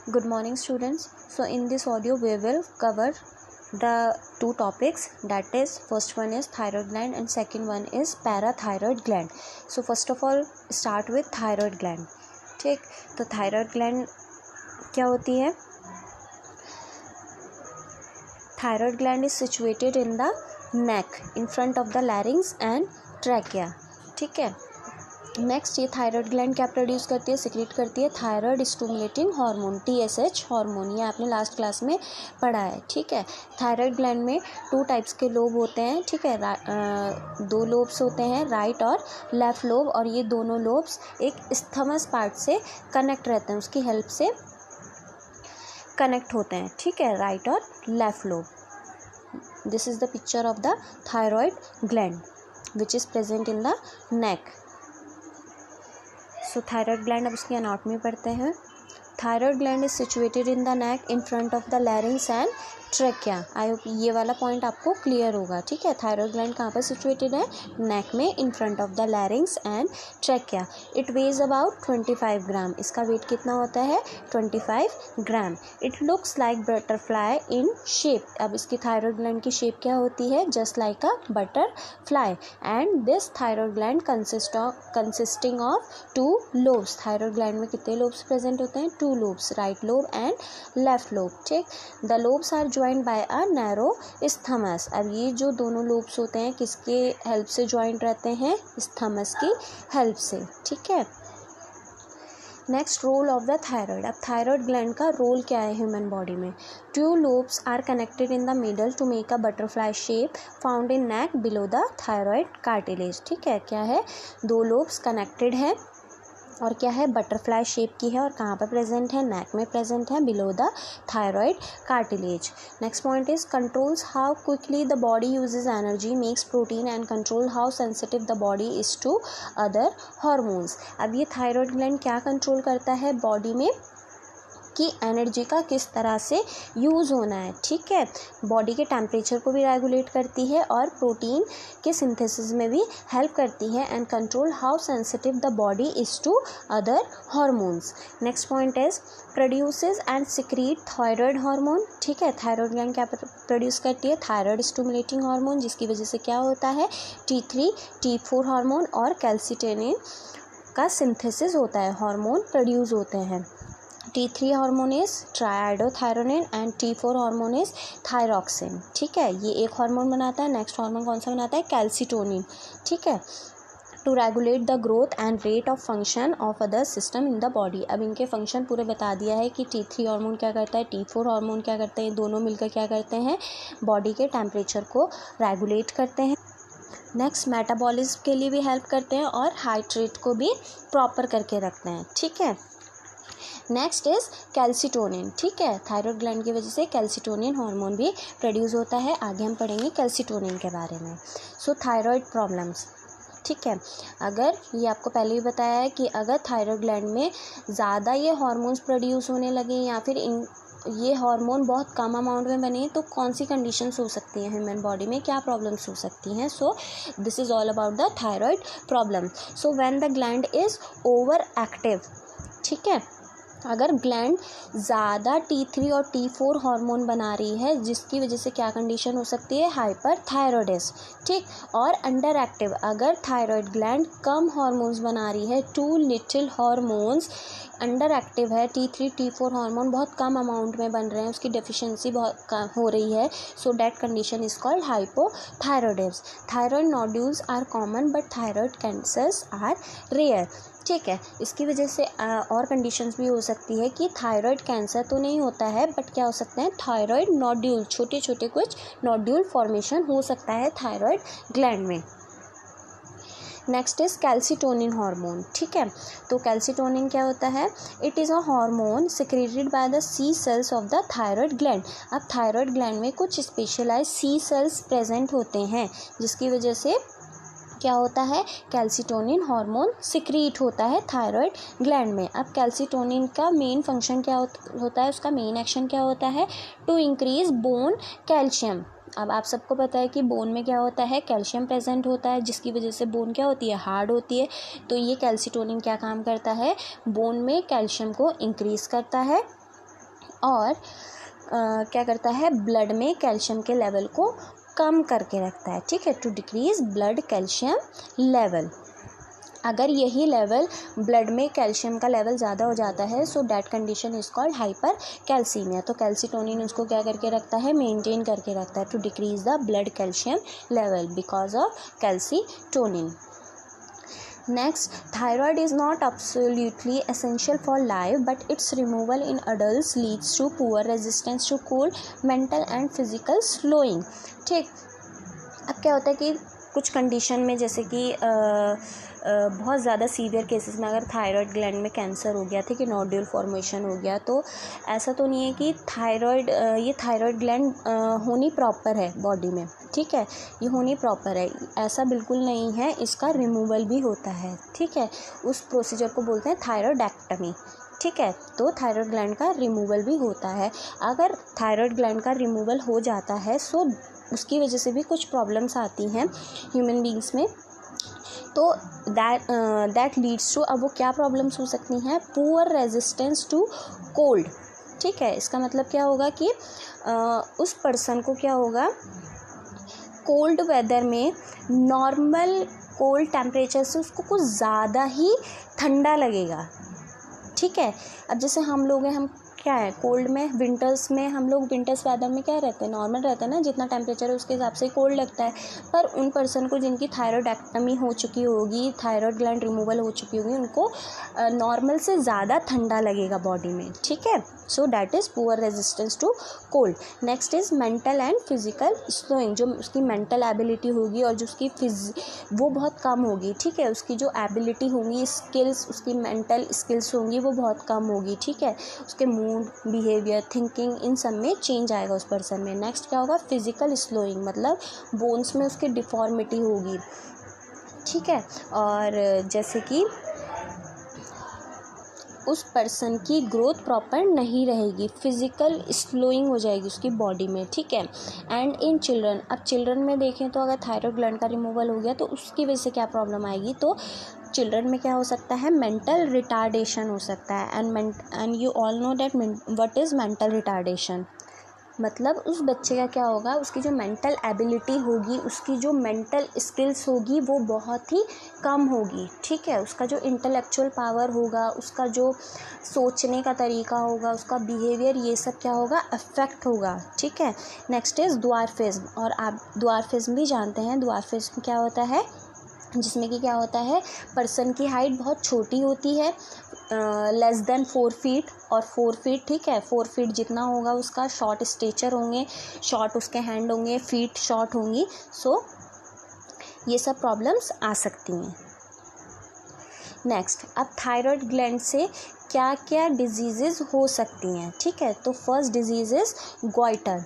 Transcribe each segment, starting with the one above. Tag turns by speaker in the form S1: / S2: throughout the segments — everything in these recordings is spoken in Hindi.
S1: Good morning, students. So in this audio we will cover the two topics, that is first one is thyroid gland and second one is parathyroid gland. So first of all start with thyroid gland. ठीक, तो thyroid gland क्या होती है? Thyroid gland is situated in the neck in front of the larynx and trachea. ठीक है. नेक्स्ट ये थायराइड ग्लैंड क्या प्रोड्यूस करती है, सिक्रीट करती है thyroid stimulating hormone TSH hormone. ये आपने लास्ट क्लास में पढ़ा है. ठीक है. थायराइड ग्लैंड में टू टाइप्स के लोब होते हैं. ठीक है. दो लोब्स होते हैं, राइट और लेफ्ट लोब, और ये दोनों लोब्स एक स्थमस पार्ट से कनेक्ट रहते हैं, उसकी हेल्प से कनेक्ट होते हैं. ठीक है. राइट और left lobe. This is the picture of the thyroid gland which is present in the neck. So thyroid gland, अब उसकी एनाटॉमी पढ़ते हैं. Thyroid gland is situated in the neck in front of the larynx and trachea. I hope ये वाला पॉइंट आपको क्लियर होगा. ठीक है. थायराइड ग्लैंड कहाँ पर सिचुएटेड है? नेक में, in front of the larynx and trachea. It weighs about 25 gram. इसका वेट कितना होता है? 25 gram. It looks like butterfly in shape. अब इसकी थायराइड ग्लैंड की शेप क्या होती है? Just like a butterfly. And this thyroid gland consisting of two lobes. Thyroid gland में कितने लोब्स प्रेजेंट होते हैं? Two lobes, right lobe and left lobe. ठीक. The lobes are joint bye a narrow isthmus. अब ये जो दोनों लोब्स होते हैं किसके हेल्प से ज्वाइंट रहते हैं? स्थमस की हेल्प से. ठीक है. Next, role of the thyroid. अब थायराइड ग्लैंड का रोल क्या है ह्यूमन बॉडी में? Two lobes are connected in the middle to make a butterfly shape found in neck below the thyroid cartilage. ठीक है. क्या है? दो लोब्स कनेक्टेड है और क्या है? बटरफ्लाई शेप की है, और कहाँ पर प्रेजेंट है? नेक में प्रेजेंट है, below the thyroid cartilage. Next point is controls how quickly the body uses energy, makes protein and control how sensitive the body is to other hormones. अब ये थायराइड ग्लैंड क्या कंट्रोल करता है बॉडी में कि एनर्जी का किस तरह से यूज़ होना है. ठीक है. बॉडी के टेम्परेचर को भी रेगुलेट करती है और प्रोटीन के सिंथेसिस में भी हेल्प करती है. And control how sensitive the body is to other hormones. Next point is produces and secrete thyroid hormone. ठीक है. थायराइड ग्लैंड क्या प्रोड्यूस करती है? थायराइड स्टिमुलेटिंग हार्मोन, जिसकी वजह से क्या होता है? T3 T4 हार्मोन और कैल्सिटोनिन का सिंथेसिस होता है, हार्मोन प्रोड्यूस होते हैं. T3 hormone is triiodothyronine and T4 hormone is thyroxine. ठीक है. ये एक हार्मोन बनाता है. नेक्स्ट हार्मोन कौन सा बनाता है? कैल्सिटोनिन. ठीक है. To regulate the growth and rate of function of other system in the body. अब इनके फंक्शन पूरे बता दिया है कि T3 हार्मोन क्या करता है, T4 हार्मोन क्या करते हैं. दोनों मिलकर क्या करते हैं? बॉडी के टेम्परेचर को रेगुलेट करते हैं. नेक्स्ट, मेटाबॉलिज्म के लिए भी हेल्प करते हैं और हार्ट रेट को भी प्रॉपर करके रखते हैं. ठीक है. Next is calcitonin. ठीक है. थायराइड ग्लैंड की वजह से कैल्सिटोनिन हार्मोन भी प्रोड्यूस होता है. आगे हम पढ़ेंगे कैल्सिटोनिन के बारे में. सो थायराइड प्रॉब्लम्स. ठीक है. अगर ये आपको पहले ही बताया है कि अगर थायराइड ग्लैंड में ज़्यादा ये हार्मोन्स प्रोड्यूस होने लगे या फिर ये हार्मोन बहुत कम अमाउंट में बने तो कौन सी कंडीशंस हो सकती हैं ह्यूमन बॉडी में, क्या प्रॉब्लम्स हो सकती हैं. So this is all about the thyroid problem. So when the gland is over active. ठीक है. अगर ग्लैंड ज़्यादा T3 और T4 हार्मोन बना रही है, जिसकी वजह से क्या कंडीशन हो सकती है? हाइपरथायरॉयडिज्म. ठीक. और अंडर एक्टिव, अगर थायराइड ग्लैंड कम हार्मोन्स बना रही है, too little hormones, under active है, T3 T4 हार्मोन बहुत कम अमाउंट में बन रहे हैं, उसकी डेफिशिएंसी बहुत हो रही है. So that condition is called hypothyroidism. Thyroid nodules are common but thyroid cancers are rare. ठीक है. इसकी वजह से और कंडीशंस भी हो सकती है कि थायराइड कैंसर तो नहीं होता है, बट क्या हो सकते हैं? थायराइड नोड्यूल, छोटे छोटे कुछ नोड्यूल फॉर्मेशन हो सकता है थायराइड ग्लैंड में. Next is calcitonin hormone. ठीक है. तो कैल्सिटोनिन क्या होता है? It is a hormone secreted by the C cells of the thyroid gland. अब थायराइड ग्लैंड में कुछ स्पेशलाइज सी सेल्स प्रेजेंट होते हैं, जिसकी वजह से क्या होता है? कैल्सिटोनिन हार्मोन सिक्रीट होता है थायराइड ग्लैंड में. अब कैल्सिटोनिन का मेन फंक्शन क्या होता है? उसका मेन एक्शन क्या होता है? To increase bone calcium. अब आप सबको पता है कि बोन में क्या होता है? कैल्शियम प्रेजेंट होता है, जिसकी वजह से बोन क्या होती है? हार्ड होती है. तो ये कैल्सिटोनिन क्या काम करता है? बोन में कैल्शियम को इंक्रीज करता है और क्या करता है, ब्लड में कैल्शियम के लेवल को कम करके रखता है, ठीक है, to decrease blood calcium level. अगर यही लेवल ब्लड में कैल्शियम का लेवल ज़्यादा हो जाता है, so that condition is called hypercalcaemia. तो कैल्सीटोनिन उसको क्या करके रखता है, मेंटेन करके रखता है, to decrease the blood calcium level because of calcitonin. Next, thyroid is not absolutely essential for life, but its removal in adults leads to poor resistance to cold, mental and physical slowing। ठीक, अब क्या होता है कि कुछ कंडीशन में, जैसे कि बहुत ज़्यादा सीवियर केसेस में अगर थायराइड ग्लैंड में कैंसर हो गया, ठीक है, नोड्यूल फॉर्मेशन हो गया, तो ऐसा तो नहीं है कि ये थायराइड ग्लैंड होनी प्रॉपर है बॉडी में, ठीक है, ये होनी प्रॉपर है, ऐसा बिल्कुल नहीं है, इसका रिमूवल भी होता है, ठीक है, उस प्रोसीजर को बोलते हैं थायरॉयडेक्टमी, ठीक है। तो थायराइड ग्लैंड का रिमूवल भी होता है। अगर थायराइड ग्लैंड का रिमूवल हो जाता है, सो उसकी वजह से भी कुछ प्रॉब्लम्स आती हैं ह्यूमन बींग्स में, तो दैट लीड्स टू, अब वो क्या प्रॉब्लम्स हो सकती हैं, पुअर रेजिस्टेंस टू कोल्ड, ठीक है। इसका मतलब क्या होगा कि उस पर्सन को क्या होगा, कोल्ड वेदर में नॉर्मल कोल्ड टेम्परेचर से उसको कुछ ज़्यादा ही ठंडा लगेगा, ठीक है। अब जैसे हम लोग हैं, हम क्या है, कोल्ड में विंटर्स में हम लोग विंटर्स वेदर में क्या रहते हैं, नॉर्मल रहता है ना, जितना टेम्परेचर है उसके हिसाब से कोल्ड लगता है। पर उन पर्सन को जिनकी थायरॉयडेक्टमी हो चुकी होगी, थायराइड ग्लैंड रिमूवल हो चुकी होगी, उनको नॉर्मल से ज़्यादा ठंडा लगेगा बॉडी में, ठीक है। So that is poor resistance to cold. Next is mental and physical slowing, जो उसकी मेंटल एबिलिटी होगी और जो उसकी वो बहुत कम होगी, ठीक है, उसकी जो एबिलिटी होगी, स्किल्स, उसकी मेंटल स्किल्स होंगी वो बहुत कम होगी, ठीक है, उसके मूड, बिहेवियर, थिंकिंग, इन सब में चेंज आएगा उस पर्सन में। नेक्स्ट क्या होगा, फिजिकल स्लोइंग, मतलब बोन्स में उसकी डिफॉर्मिटी होगी, ठीक है, और जैसे कि उस पर्सन की ग्रोथ प्रॉपर नहीं रहेगी, फिजिकल स्लोइंग हो जाएगी उसकी बॉडी में, ठीक है। एंड इन चिल्ड्रन, अब चिल्ड्रन में देखें तो अगर थायराइड ग्लैंड का रिमूवल हो गया तो उसकी वजह से क्या प्रॉब्लम आएगी, तो चिल्ड्रन में क्या हो सकता है, मेंटल रिटार्डेशन हो सकता है। And you all know that what is mental retardation, मतलब उस बच्चे का क्या होगा, उसकी जो मेंटल एबिलिटी होगी, उसकी जो मेंटल स्किल्स होगी वो बहुत ही कम होगी, ठीक है, उसका जो इंटेलेक्चुअल पावर होगा, उसका जो सोचने का तरीका होगा, उसका बिहेवियर, ये सब क्या होगा, अफेक्ट होगा, ठीक है। नेक्स्ट इज़ द्वार्फिज्म, और आप द्वार्फिज्म भी जानते हैं, द्वार्फिज्म क्या होता है, जिसमें कि क्या होता है, पर्सन की हाइट बहुत छोटी होती है, लेस देन 4 फीट और 4 फीट, ठीक है, 4 फीट जितना होगा उसका शॉर्ट स्टेचर होंगे, शॉर्ट उसके हैंड होंगे, फीट शॉर्ट होंगी, सो ये सब प्रॉब्लम्स आ सकती हैं। नेक्स्ट, अब थायराइड ग्लैंड से क्या क्या डिजीज़ेस हो सकती हैं, ठीक है। तो first disease is goitre.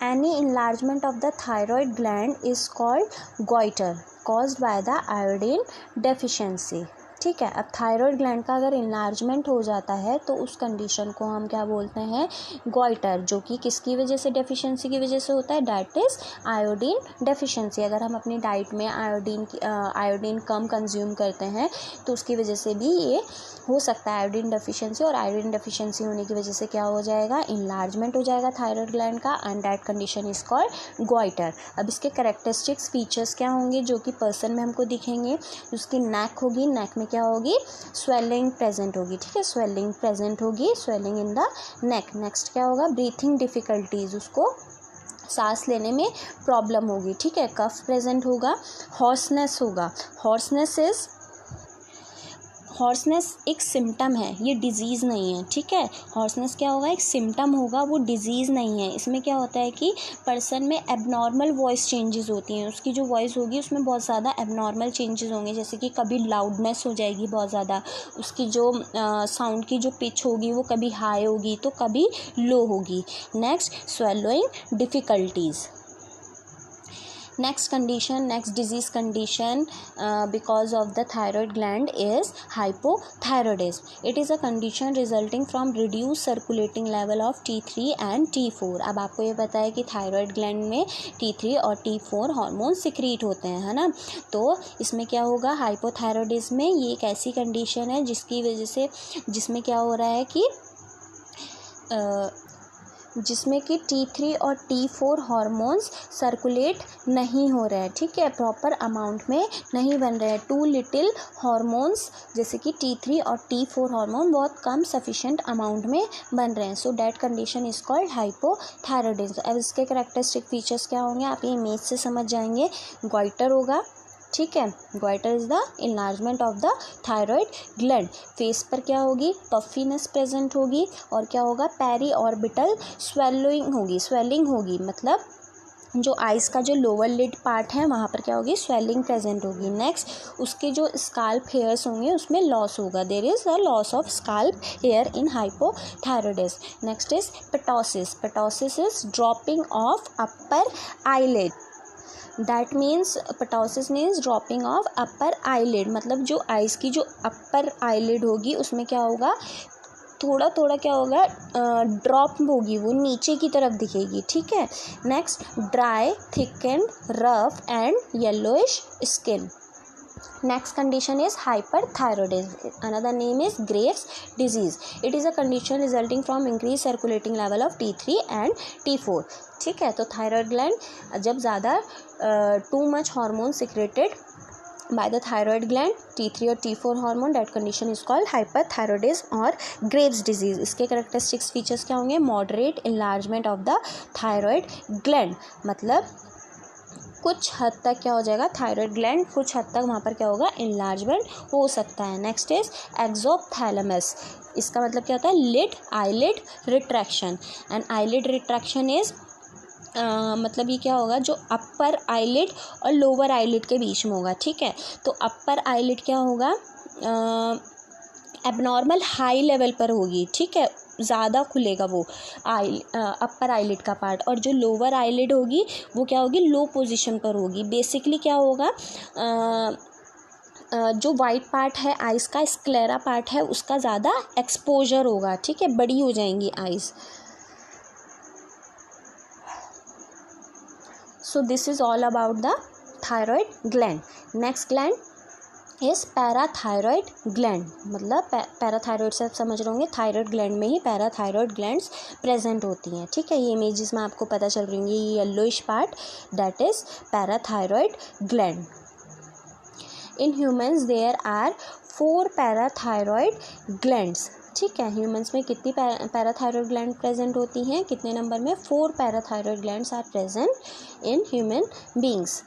S1: Any enlargement of the thyroid gland is called goiter caused by the iodine deficiency, ठीक है। अब थायराइड ग्लैंड का अगर इन्लार्जमेंट हो जाता है तो उस कंडीशन को हम क्या बोलते हैं, गॉइटर, जो कि किसकी वजह से, डेफिशिएंसी की वजह से होता है, दैट इज़ आयोडीन डेफिशिएंसी। अगर हम अपनी डाइट में आयोडीन कम कंज्यूम करते हैं तो उसकी वजह से भी ये हो सकता है आयोडीन डेफिशिएंसी, और आयोडीन डेफिशिएंसी होने की वजह से क्या हो जाएगा, इन्लार्जमेंट हो जाएगा थायराइड ग्लैंड का, and that condition is called goitre. अब इसके कैरेक्टरिस्टिक्स फीचर्स क्या होंगे जो कि पर्सन में हमको दिखेंगे, उसकी नेक होगी, नेक में क्या होगी, स्वेलिंग प्रेजेंट होगी, ठीक है, स्वेलिंग प्रेजेंट होगी, swelling in the neck. Next क्या होगा, ब्रीथिंग डिफ़िकल्टीज, उसको सांस लेने में प्रॉब्लम होगी, ठीक है, कफ प्रेजेंट होगा, हॉर्सनेस होगा। हॉर्सनेस एक सिम्टम है, ये डिजीज़ नहीं है, ठीक है। हॉर्सनेस क्या होगा, एक सिम्टम होगा, वो डिजीज़ नहीं है। इसमें क्या होता है कि पर्सन में एबनॉर्मल वॉइस चेंजेस होती हैं, उसकी जो वॉइस होगी उसमें बहुत ज़्यादा एबनॉर्मल चेंजेस होंगे, जैसे कि कभी लाउडनेस हो जाएगी बहुत ज़्यादा, उसकी जो साउंड की जो पिच होगी वो कभी हाई होगी तो कभी लो होगी। Next, swallowing difficulties. Next disease condition because of the thyroid gland is hypothyroidism. It is a condition resulting from reduced circulating level of T3 and T4. अब आपको ये पता है कि थायराइड ग्लैंड में T3 और T4 हार्मोन सिक्रीट होते हैं, है ना। तो इसमें क्या होगा, हाइपोथायरॉयडिज्म में ये एक ऐसी कंडीशन है जिसकी वजह से, जिसमें क्या हो रहा है कि जिसमें कि T3 और T4 हार्मोन्स सर्कुलेट नहीं हो रहे हैं, ठीक है, प्रॉपर अमाउंट में नहीं बन रहे हैं। टू लिटिल हार्मोन्स जैसे कि T3 और T4 हार्मोन बहुत कम सफिशिएंट अमाउंट में बन रहे हैं। सो that condition is called hypothyroidism. अब इसके कैरेक्टरिस्टिक फीचर्स क्या होंगे आप ये इमेज से समझ जाएंगे। गोइटर होगा, ठीक है, goitre is the enlargement of the thyroid gland. Face पर क्या होगी, पफीनेस प्रेजेंट होगी, और क्या होगा, पेरी ऑर्बिटल स्वेलिंग होगी, मतलब जो आइस का जो लोअर लिड पार्ट है वहाँ पर क्या होगी, स्वेलिंग प्रेजेंट होगी। नेक्स्ट उसके जो स्काल्प हेयर्स होंगे उसमें लॉस होगा, there is a loss of scalp hair in hypothyroidism. Next is ptosis. Ptosis is dropping of upper eyelid, that means ptosis means dropping of upper eyelid, मतलब जो आइस की जो अपर आईलिड होगी उसमें क्या होगा, थोड़ा थोड़ा क्या होगा, ड्रॉप होगी, वो नीचे की तरफ दिखेगी, ठीक है। Next dry, thicken, rough and yellowish skin. Next condition is hyperthyroidism. Another name is Graves' disease. It is a condition resulting from increased circulating level of T3 and T4. ठीक है, तो थायराइड ग्लैंड जब ज़्यादा too much hormone secreted by the thyroid gland T3 और T4 hormone, that condition is called hyperthyroidism और Graves' disease। इसके characteristics features क्या होंगे, moderate enlargement of the thyroid gland, मतलब कुछ हद तक क्या हो जाएगा, थायराइड ग्लैंड कुछ हद तक वहाँ पर क्या होगा, इनलार्जमेंट हो सकता है। Next is exophthalmos. इसका मतलब क्या होता है, lid eyelid retraction. And eyelid retraction is मतलब ये क्या होगा, जो अपर आईलिड और लोअर आईलिड के बीच में होगा, ठीक है। तो अपर आईलिड क्या होगा, एबनॉर्मल हाई लेवल पर होगी, ठीक है, ज़्यादा खुलेगा वो अपर आईलिड का पार्ट, और जो लोअर आईलिड होगी वो क्या होगी, लो पोजीशन पर होगी। बेसिकली क्या होगा, जो वाइट पार्ट है आइस का, स्क्लेरा पार्ट है, उसका ज़्यादा एक्सपोजर होगा, ठीक है, बड़ी हो जाएंगी ice. So this is all about the thyroid gland. Next gland इस पैराथायरॉयड ग्लैंड, मतलब पैराथायरॉयड से आप समझ रहे होंगे, थायराइड ग्लैंड में ही पैराथायरॉयड ग्लैंड्स प्रेजेंट होती हैं, ठीक है। ये इमेजेस में आपको पता चल रही होंगी, ये yellowish part that is parathyroid gland. In humans there are 4 parathyroid glands, ठीक है। ह्यूमंस में कितनी पैराथायरॉयड ग्लैंड प्रेजेंट होती हैं, कितने नंबर में, 4 parathyroid glands are present in human beings.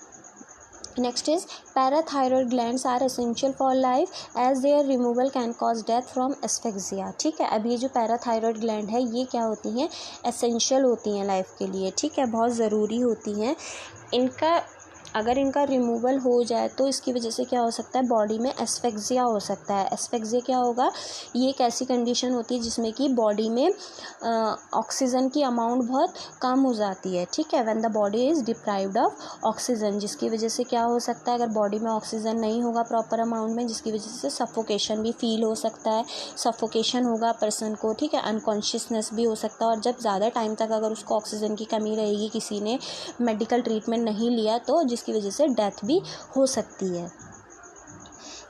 S1: Next is parathyroid glands are essential for life as their removal can cause death from asphyxia, ठीक है। अब ये जो पैराथायरॉयड ग्लैंड है ये क्या होती हैं, एसेंशियल होती हैं लाइफ के लिए, ठीक है, बहुत ज़रूरी होती हैं। इनका अगर इनका रिमूवल हो जाए तो इसकी वजह से क्या हो सकता है, बॉडी में एस्फेक्सिया हो सकता है। एस्फेक्सिया क्या होगा, ये एक ऐसी कंडीशन होती है जिसमें कि बॉडी में ऑक्सीजन की अमाउंट बहुत कम हो जाती है, ठीक है, when the body is deprived of oxygen, जिसकी वजह से क्या हो सकता है, अगर बॉडी में ऑक्सीजन नहीं होगा प्रॉपर अमाउंट में, जिसकी वजह से सफोकेशन भी फील हो सकता है, सफोकेशन होगा पर्सन को, ठीक है, अनकॉन्शियसनेस भी हो सकता है। और जब ज़्यादा टाइम तक अगर उसको ऑक्सीजन की कमी रहेगी, किसी ने मेडिकल ट्रीटमेंट नहीं लिया, तो जिसकी वजह से डेथ भी हो सकती है।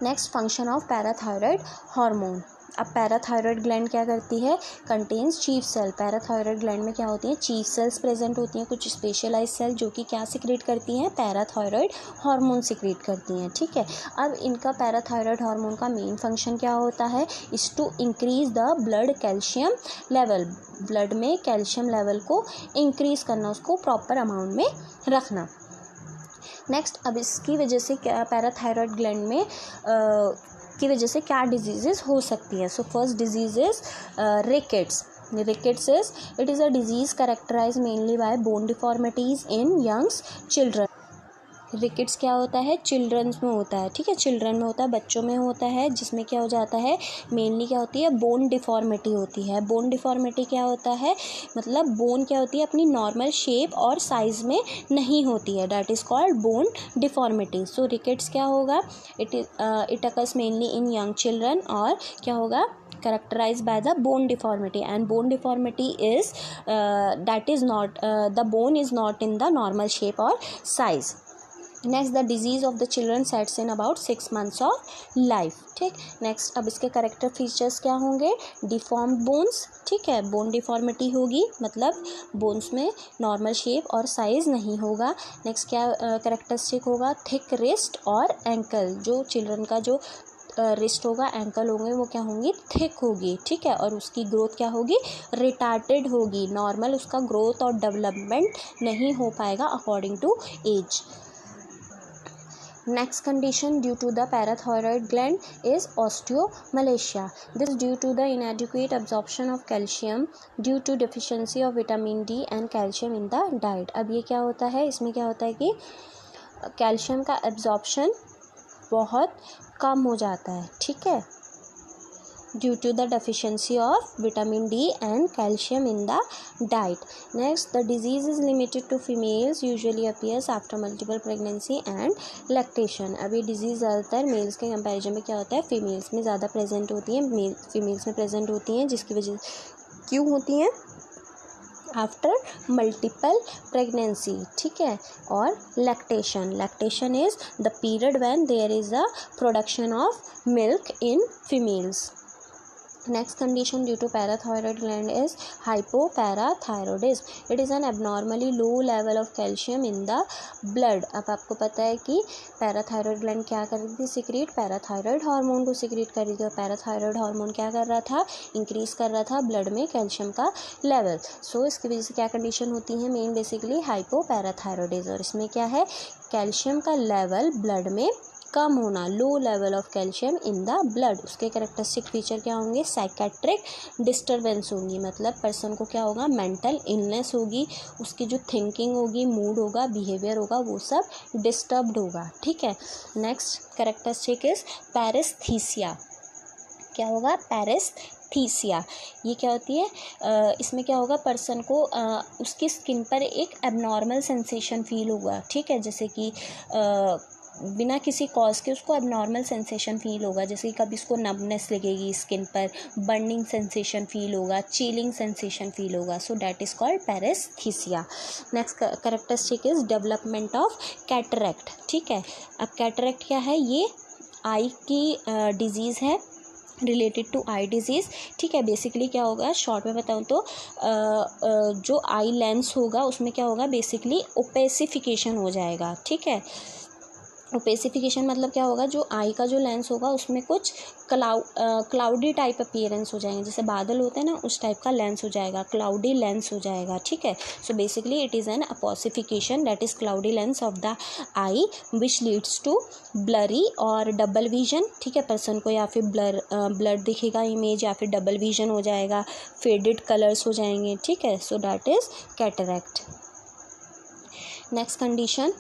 S1: Next function of parathyroid hormone. अब पैराथायरॉयड ग्लैंड क्या करती है, contains chief cell. Parathyroid gland में क्या होती हैं, चीफ सेल्स प्रेजेंट होती हैं, कुछ स्पेशलाइज सेल जो कि क्या सिक्रेट करती हैं, पैराथायरॉयड हार्मोन सिक्रेट करती हैं, ठीक है। अब इनका पैराथायरॉयड हार्मोन का मेन फंक्शन क्या होता है, is to increase the blood calcium level, blood में कैल्शियम लेवल को इंक्रीज करना, उसको प्रॉपर अमाउंट में रखना। नेक्स्ट, अब इसकी वजह से क्या, पैराथायरॉयड ग्लैंड में की वजह से क्या डिजीजेस हो सकती है। So first disease is rickets. Rickets is it is a disease characterise mainly by bone deformities in youngs children. Rickets क्या होता है, चिल्ड्रंस में होता है, ठीक है, चिल्ड्रन में होता है, बच्चों में होता है, जिसमें क्या हो जाता है, मेनली क्या होती है, बोन डिफॉर्मिटी होती है। बोन डिफॉर्मिटी क्या होता है, मतलब बोन क्या होती है, अपनी नॉर्मल शेप और साइज़ में नहीं होती है, that is called bone deformity. So rickets क्या होगा, it occurs mainly in young children, और क्या होगा, characterized by the bone deformity, and bone deformity is the bone is not in the normal shape or size. Next, the disease of the children sets in about 6 months of life. ठीक, नेक्स्ट अब इसके करेक्टर फीचर्स क्या होंगे? डिफॉर्म बोन्स, ठीक है, बोन डिफॉर्मिटी होगी, मतलब बोन्स में नॉर्मल शेप और साइज़ नहीं होगा। नेक्स्ट क्या करेक्टरिस्टिक होगा? थिक रिस्ट और एंकल, जो चिल्ड्रन का जो रिस्ट होगा, एंकल होंगे, वो क्या होंगी? थिक होगी, ठीक है, और उसकी ग्रोथ क्या होगी? रिटार्टेड होगी, नॉर्मल उसका ग्रोथ और डेवलपमेंट नहीं हो पाएगा according to age. Next condition due to the parathyroid gland is osteomalacia. This is due to the inadequate absorption of calcium due to deficiency of vitamin D and calcium in the diet. अब ये क्या होता है? इसमें क्या होता है कि कैल्शियम का एब्जॉर्प्शन बहुत कम हो जाता है, ठीक है, due to the deficiency of vitamin D and calcium in the diet. Next, the disease is limited to females, usually appears after multiple pregnancy and lactation. अब ये disease ज़्यादातर मेल्स के कंपैरिजन में क्या होता है? फीमेल्स में ज़्यादा प्रेजेंट होती हैं, फीमेल्स में प्रेजेंट होती हैं, जिसकी वजह क्यों होती हैं? आफ्टर मल्टीपल प्रेगनेंसी, ठीक है, और lactation. Lactation is the period when there is a production of milk in females. Next condition due to parathyroid gland is hypoparathyroidism. It is an abnormally low level of calcium in the blood. अब आपको पता है कि पैराथायरॉयड ग्लैंड क्या कर रही थी? सिक्रीट पैराथायरॉयड हार्मोन को सिक्रीट कर रही थी, और पैराथायरॉयड हार्मोन क्या कर रहा था? इंक्रीज कर रहा था ब्लड में कैल्शियम का लेवल। सो इसकी वजह से क्या कंडीशन होती है? मेन बेसिकली हाइपोपैराथायरॉयडिज्म, और इसमें क्या है? कैल्शियम का लेवल ब्लड में कम होना, low level of calcium in the blood. उसके कैरेक्टरिस्टिक फीचर क्या होंगे? साइकेट्रिक डिस्टर्बेंस होंगी, मतलब पर्सन को क्या होगा? मेंटल इलनेस होगी, उसकी जो थिंकिंग होगी, मूड होगा, बिहेवियर होगा, वो सब डिस्टर्ब्ड होगा, ठीक है। Next characteristic is paresthesia. क्या होगा? पैरेस्थीसिया। ये क्या होती है? इसमें क्या होगा? पर्सन को उसकी स्किन पर एक एबनॉर्मल सेंसेशन फील होगा, ठीक है, जैसे कि बिना किसी कॉज के उसको एबनॉर्मल सेंसेशन फील होगा, जैसे कि कभी उसको नमनेस लगेगी स्किन पर, बर्निंग सेंसेशन फील होगा, चिलिंग सेंसेशन फील होगा। So that is called paresthesia. Next characteristic is development of cataract, ठीक है। अब कैटरैक्ट क्या है? ये आई की डिजीज़ है, रिलेटेड टू आई डिजीज़, ठीक है। बेसिकली क्या होगा? शॉर्ट में बताऊँ तो जो आई लेंस होगा उसमें क्या होगा? बेसिकली ओपेसिफिकेशन हो जाएगा, ठीक है। ओपेसिफिकेशन मतलब क्या होगा? जो आई का जो लेंस होगा उसमें कुछ क्लाउडी टाइप अपीयरेंस हो जाएंगे, जैसे बादल होते हैं ना, उस टाइप का लेंस हो जाएगा, क्लाउडी लेंस हो जाएगा, ठीक है। So basically it is an opacification, that is cloudy lens of the eye which leads to blurry और डबल विजन, ठीक है। पर्सन को या फिर ब्लर दिखेगा इमेज, या फिर डबल विजन हो जाएगा, फेडेड कलर्स हो जाएंगे, ठीक है। So that is cataract. Next condition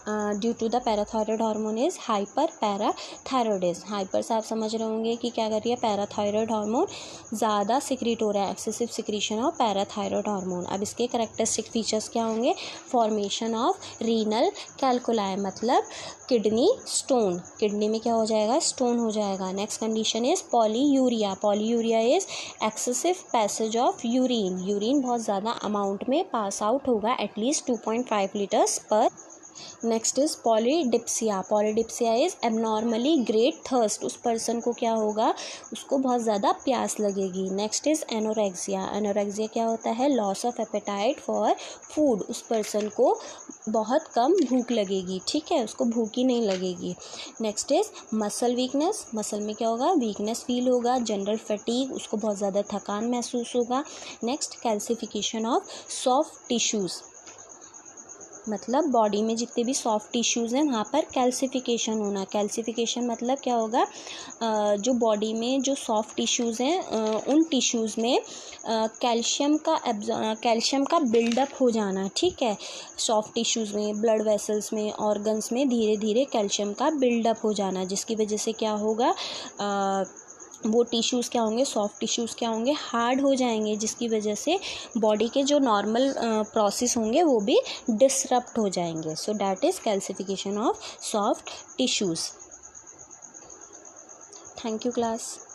S1: due to the parathyroid hormone is hyper parathyroidism. Hyper से आप समझ रहे होंगे कि क्या कर रही है? पैराथायरॉयड हार्मोन ज़्यादा सिक्रीट हो रहा है, excessive secretion of parathyroid hormone. अब इसके कैरेक्टरिस्टिक फीचर्स क्या होंगे? फॉर्मेशन ऑफ रीनल कैल्कुलाई, मतलब किडनी स्टोन, किडनी में क्या हो जाएगा? स्टोन हो जाएगा। Next condition is polyuria. Polyuria is excessive passage of urine, urine बहुत ज़्यादा अमाउंट में पास आउट होगा, एटलीस्ट 2.5 लीटर्स पर। Next is polydipsia. Polydipsia is abnormally great thirst, उस पर्सन को क्या होगा? उसको बहुत ज़्यादा प्यास लगेगी। Next is anorexia. एनोरेक्सिया क्या होता है? Loss of appetite for food, उस पर्सन को बहुत कम भूख लगेगी, ठीक है, उसको भूख ही नहीं लगेगी। Next is muscle weakness. Muscle में क्या होगा? वीकनेस फील होगा, जनरल फटीग, उसको बहुत ज़्यादा थकान महसूस होगा। Next calcification of soft tissues, मतलब बॉडी में जितने भी सॉफ्ट टिश्यूज़ हैं वहाँ पर कैल्सिफिकेशन होना। कैल्सिफिकेशन मतलब क्या होगा? जो बॉडी में जो सॉफ्ट टिश्यूज़ हैं उन टिश्यूज़ में कैल्शियम का बिल्डअप हो जाना, ठीक है। सॉफ्ट टिश्यूज़ में, ब्लड वेसल्स में, ऑर्गन्स में धीरे धीरे कैल्शियम का बिल्डअप हो जाना, जिसकी वजह से क्या होगा? वो टिश्यूज़ क्या होंगे? सॉफ्ट टिश्यूज़ क्या होंगे? हार्ड हो जाएंगे, जिसकी वजह से बॉडी के जो नॉर्मल प्रोसेस होंगे वो भी डिसरप्ट हो जाएंगे। सो that is calcification of soft tissues. Thank you class.